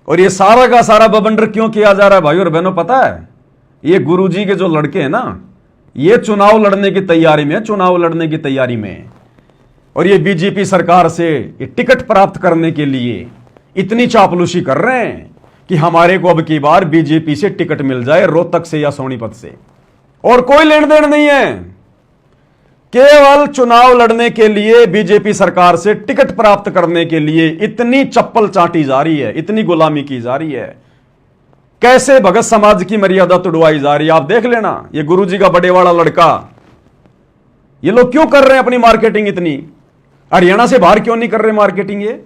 और ये सारा का सारा बवंडर क्यों किया जा रहा है भाई और बहनों, पता है? ये गुरुजी के जो लड़के हैं ना, ये चुनाव लड़ने की तैयारी में, चुनाव लड़ने की तैयारी में, और ये बीजेपी सरकार से ये टिकट प्राप्त करने के लिए इतनी चापलूसी कर रहे हैं कि हमारे को अब की बार बीजेपी से टिकट मिल जाए, रोहतक से या सोनीपत से, और कोई लेन देन नहीं है। केवल चुनाव लड़ने के लिए, बीजेपी सरकार से टिकट प्राप्त करने के लिए इतनी चप्पल चाटी जा रही है, इतनी गुलामी की जा रही है, कैसे भगत समाज की मर्यादा तुड़वाई जा रही है। आप देख लेना, ये गुरुजी का बड़े वाला लड़का, ये लोग क्यों कर रहे हैं अपनी मार्केटिंग इतनी? हरियाणा से बाहर क्यों नहीं कर रहे मार्केटिंग? ये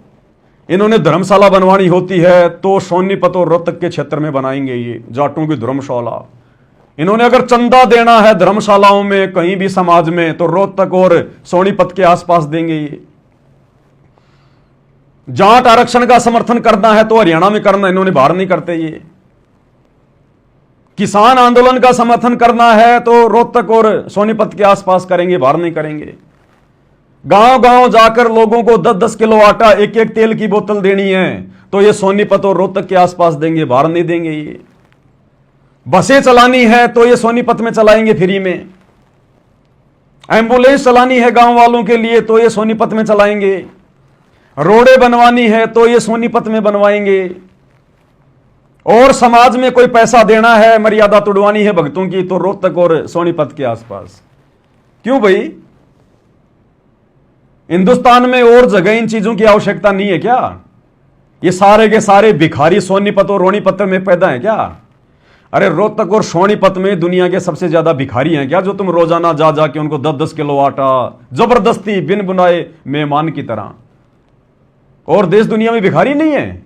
इन्होंने धर्मशाला बनवानी होती है तो सोनीपत और रोहतक के क्षेत्र में बनाएंगे, ये जाटों की धर्मशाला। इन्होंने अगर चंदा देना है धर्मशालाओं में कहीं भी समाज में, तो रोहतक और सोनीपत के आसपास देंगे। ये जाट आरक्षण का समर्थन करना है तो हरियाणा में करना, इन्होंने बाहर नहीं करते। ये किसान आंदोलन का समर्थन करना है तो रोहतक और सोनीपत के आसपास करेंगे, बाहर नहीं करेंगे। गांव गांव जाकर लोगों को 10-10 किलो आटा, एक एक तेल की बोतल देनी है तो ये सोनीपत और रोहतक के आसपास देंगे, बाहर नहीं देंगे। ये बसें चलानी है तो ये सोनीपत में चलाएंगे फ्री में। एम्बुलेंस चलानी है गांव वालों के लिए तो ये सोनीपत में चलाएंगे। रोडें बनवानी है तो ये सोनीपत में बनवाएंगे। और समाज में कोई पैसा देना है, मर्यादा तुड़वानी है भक्तों की, तो रोहतक और सोनीपत के आसपास। क्यों भाई? हिंदुस्तान में और जगह इन चीजों की आवश्यकता नहीं है क्या? ये सारे के सारे भिखारी सोनीपत और रोनीपत में पैदा है क्या? अरे रोहतक और सोनीपत में दुनिया के सबसे ज्यादा भिखारी हैं क्या, जो तुम रोजाना जा जाके उनको 10-10 किलो आटा जबरदस्ती बिन बुनाए मेहमान की तरह? और देश दुनिया में भिखारी नहीं है?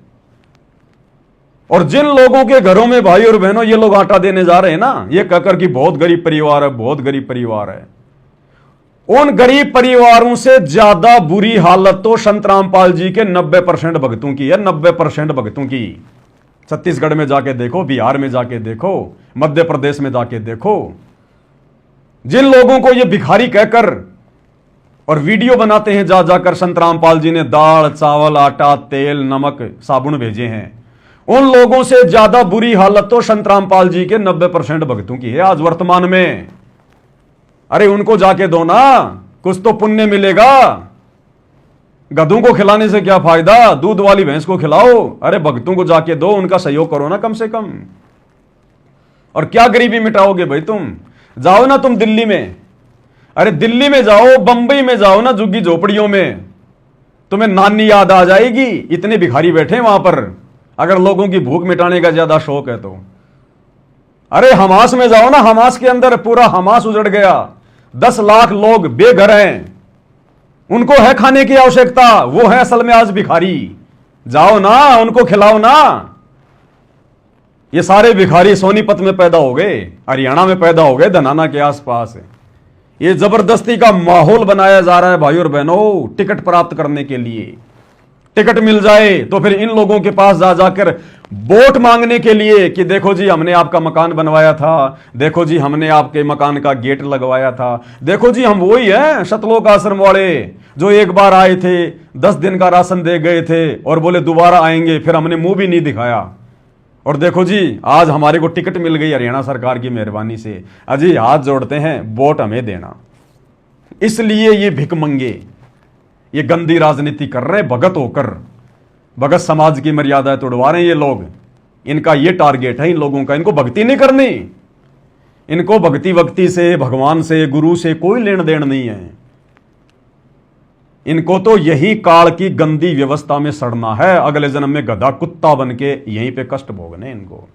और जिन लोगों के घरों में भाई और बहनों ये लोग आटा देने जा रहे हैं ना, ये कहकर कि बहुत गरीब परिवार है, बहुत गरीब परिवार है, उन गरीब परिवारों से ज्यादा बुरी हालत तो संत रामपाल जी के 90% भक्तों की है। 90% भक्तों की। छत्तीसगढ़ में जाके देखो, बिहार में जाके देखो, मध्य प्रदेश में जाके देखो, जिन लोगों को ये भिखारी कहकर और वीडियो बनाते हैं जा जाकर संत रामपाल जी ने दाल चावल आटा तेल नमक साबुन भेजे हैं, उन लोगों से ज्यादा बुरी हालत तो संत रामपाल जी के 90% भक्तों की है आज वर्तमान में। अरे उनको जाके दो ना, कुछ तो पुण्य मिलेगा। गधों को खिलाने से क्या फायदा, दूध वाली भैंस को खिलाओ। अरे भक्तों को जाके दो, उनका सहयोग करो ना कम से कम। और क्या गरीबी मिटाओगे भाई तुम? जाओ ना तुम दिल्ली में, अरे दिल्ली में जाओ, बंबई में जाओ ना, झुग्गी झोपड़ियों में, तुम्हें नानी याद आ जाएगी। इतने भिखारी बैठे हैं वहां पर, अगर लोगों की भूख मिटाने का ज्यादा शौक है तो। अरे हमास में जाओ ना, हमास के अंदर पूरा हमास उजड़ गया, 10 लाख लोग बेघर हैं, उनको है खाने की आवश्यकता, वो है असल में आज भिखारी। जाओ ना, उनको खिलाओ ना। ये सारे भिखारी सोनीपत में पैदा हो गए, हरियाणा में पैदा हो गए, धनाना के आसपास। ये जबरदस्ती का माहौल बनाया जा रहा है भाई और बहनों, टिकट प्राप्त करने के लिए। टिकट मिल जाए तो फिर इन लोगों के पास जा जाकर वोट मांगने के लिए कि देखो जी हमने आपका मकान बनवाया था, देखो जी हमने आपके मकान का गेट लगवाया था, देखो जी हम वही हैं सतलोक आश्रम वाले जो एक बार आए थे, 10 दिन का राशन दे गए थे और बोले दोबारा आएंगे, फिर हमने मुंह भी नहीं दिखाया। और देखो जी आज हमारे को टिकट मिल गई हरियाणा सरकार की मेहरबानी से, अजी हाथ जोड़ते हैं वोट हमें देना। इसलिए ये भिखमंगे ये गंदी राजनीति कर रहे हैं भगत होकर, भगत समाज की मर्यादा तोड़वा रहे हैं ये लोग। इनका ये टारगेट है इन लोगों का, इनको भक्ति नहीं करनी, इनको भक्ति वक्ति से, भगवान से, गुरु से कोई लेन देन नहीं है। इनको तो यही काल की गंदी व्यवस्था में सड़ना है, अगले जन्म में गधा कुत्ता बन के यहीं पे कष्ट भोगने इनको।